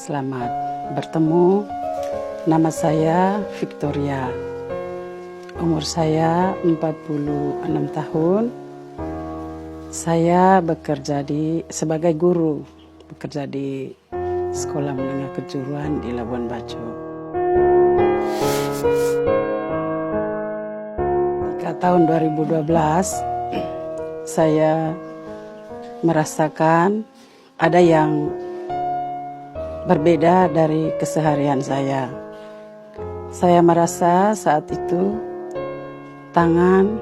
Selamat bertemu. Nama saya Victoria. Umur saya 46 tahun. Saya bekerja sebagai guru, bekerja di Sekolah Menengah Kejuruan di Labuan Bajo. Ketika tahun 2012 saya merasakan ada yang berbeda dari keseharian saya. Saya merasa saat itu tangan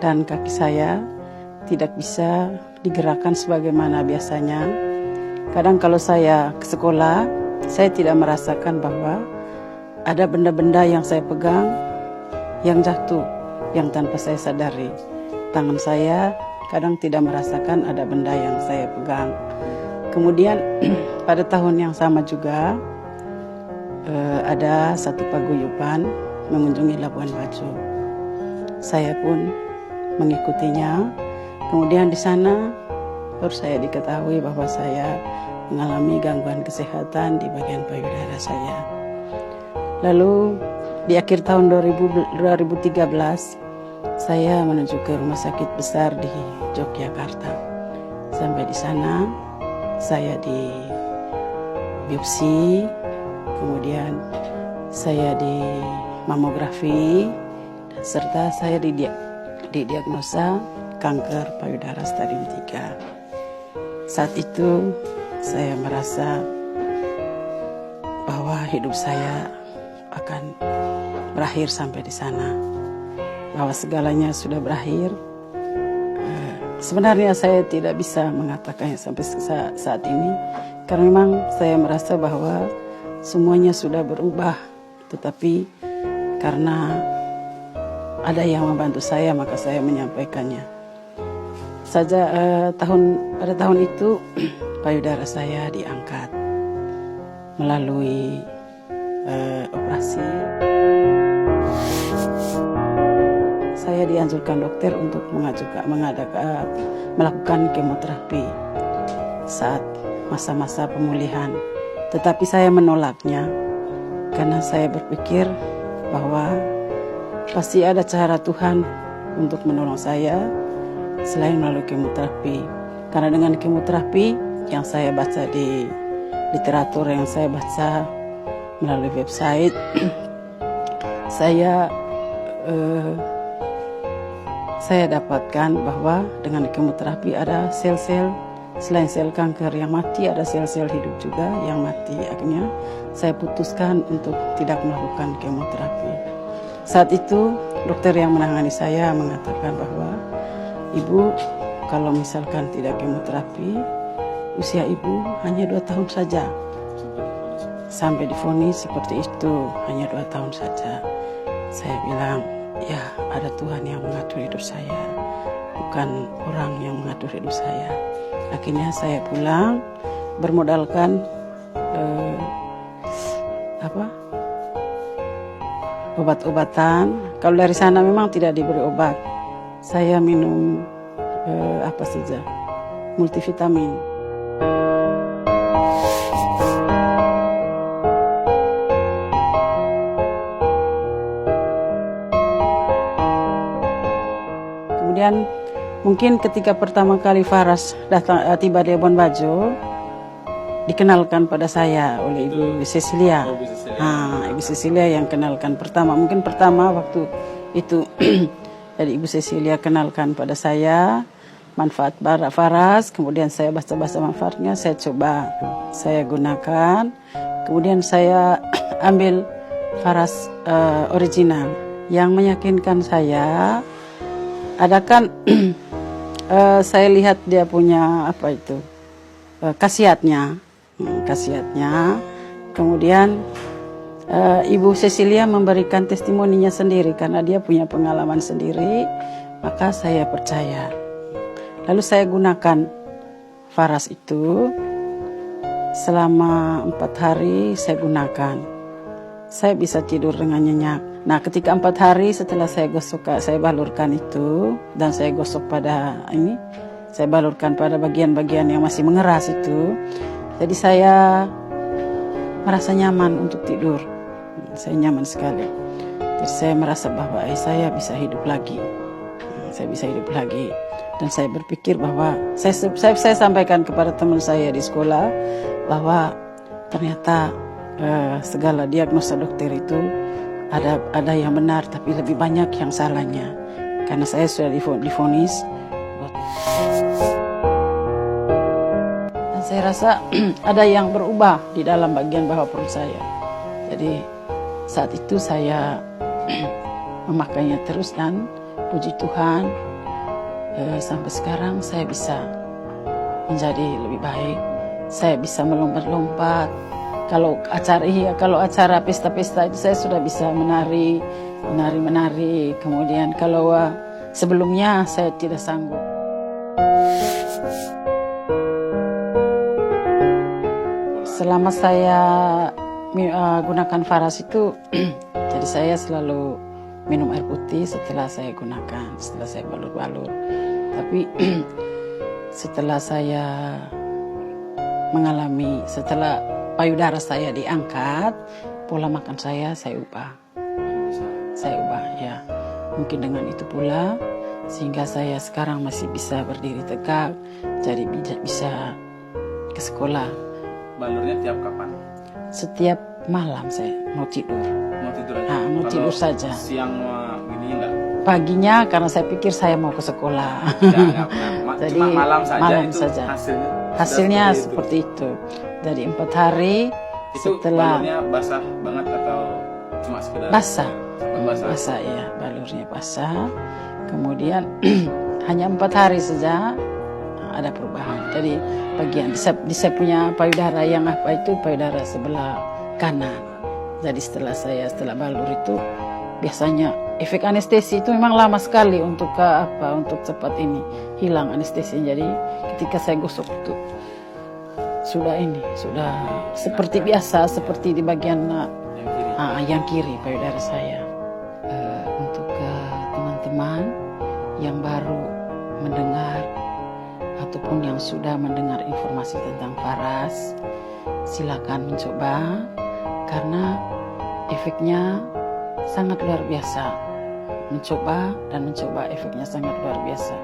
dan kaki saya tidak bisa digerakkan sebagaimana biasanya. Kadang kalau saya ke sekolah, saya tidak merasakan bahwa ada benda-benda yang saya pegang yang jatuh, yang tanpa saya sadari. Tangan saya kadang tidak merasakan ada benda yang saya pegang. Kemudian pada tahun yang sama juga ada satu paguyuban mengunjungi Labuan Bajo. Saya pun mengikutinya. Kemudian di sana baru saya diketahui bahwa saya mengalami gangguan kesehatan di bagian payudara saya. Lalu di akhir tahun 2013 saya menuju ke rumah sakit besar di Yogyakarta. Sampai di sana saya di biopsi, kemudian saya di mamografi, serta saya didiagnosa kanker payudara stadium 3. Saat itu saya merasa bahwa hidup saya akan berakhir sampai di sana, bahwa segalanya sudah berakhir. Sebenarnya saya tidak bisa mengatakannya sampai saat ini, karena memang saya merasa bahwa semuanya sudah berubah, tetapi karena ada yang membantu saya, maka saya menyampaikannya. Pada tahun itu payudara saya diangkat melalui operasi. Saya dianjurkan dokter untuk melakukan kemoterapi saat masa-masa pemulihan. Tetapi saya menolaknya karena saya berpikir bahwa pasti ada cara Tuhan untuk menolong saya selain melalui kemoterapi. Karena dengan kemoterapi yang saya baca di literatur, yang saya baca melalui website, saya dapatkan bahwa dengan kemoterapi ada sel-sel, selain sel kanker yang mati, ada sel-sel hidup juga yang mati. Akhirnya saya putuskan untuk tidak melakukan kemoterapi. Saat itu dokter yang menangani saya mengatakan bahwa ibu, kalau misalkan tidak kemoterapi, usia ibu hanya 2 tahun saja. Sampai divonis seperti itu, hanya 2 tahun saja. Saya bilang, ya, ada Tuhan yang mengatur hidup saya, bukan orang yang mengatur hidup saya. Akhirnya saya pulang bermodalkan obat-obatan. Kalau dari sana memang tidak diberi obat. Saya minum apa saja, multivitamin. Kemudian mungkin ketika pertama kali Faras tiba di Labuan Bajo, dikenalkan pada saya oleh Ibu Cecilia. Ibu Cecilia yang kenalkan pertama. Mungkin pertama waktu itu jadi Ibu Cecilia kenalkan pada saya manfaat Faras. Kemudian saya baca-baca manfaatnya, saya coba, saya gunakan. Kemudian saya ambil Faras original yang meyakinkan saya. Ada kan saya lihat dia punya khasiatnya. Kemudian Ibu Cecilia memberikan testimoninya sendiri karena dia punya pengalaman sendiri, maka saya percaya. Lalu saya gunakan Faras itu selama 4 hari saya gunakan. Saya bisa tidur dengan nyenyak. Nah, ketika 4 hari setelah saya balurkan itu dan saya gosok pada saya balurkan pada bagian-bagian yang masih mengeras itu. Jadi saya merasa nyaman untuk tidur. Saya nyaman sekali. Jadi saya merasa bahwa saya bisa hidup lagi. Saya bisa hidup lagi. Dan saya berpikir bahwa saya sampaikan kepada teman saya di sekolah bahwa ternyata segala diagnosa dokter itu ada yang benar, tapi lebih banyak yang salahnya. Karena saya sudah divonis. Dan saya rasa ada yang berubah di dalam bagian bawah perut saya. Jadi saat itu saya memakainya terus dan puji Tuhan sampai sekarang saya bisa menjadi lebih baik. Saya bisa melompat-lompat. Kalau acara pesta-pesta itu saya sudah bisa menari. Kemudian kalau sebelumnya saya tidak sanggup. Selama saya gunakan Faras itu, jadi saya selalu minum air putih setelah saya gunakan, setelah saya balur-balur. Tapi setelah saya mengalami, setelah payudara saya diangkat, pola makan saya ubah. Saya ubah ya. Mungkin dengan itu pula sehingga saya sekarang masih bisa berdiri tegak, jadi bisa ke sekolah. Balurnya tiap kapan? Setiap malam saya mau tidur. Mau tidur aja? Mau tidur saja. Siang gini enggak? Paginya karena saya pikir saya mau ke sekolah. Ya, Jadi cuma malam malam itu saja. Hasilnya seperti itu. Jadi 4 hari itu setelah balurnya basah banget atau cuma sekedar basah. Basah Ya, balurnya basah. Kemudian hanya 4 hari saja ada perubahan. Jadi bagian di saya punya payudara yang payudara sebelah kanan. Jadi setelah balur itu biasanya efek anestesi itu memang lama sekali untuk cepat ini hilang anestesi. Jadi ketika saya gosok itu sudah seperti biasa, seperti di bagian yang kiri payudara saya. Untuk teman-teman yang baru mendengar ataupun yang sudah mendengar informasi tentang Faras, silakan mencoba karena efeknya sangat luar biasa. Mencoba efeknya sangat luar biasa.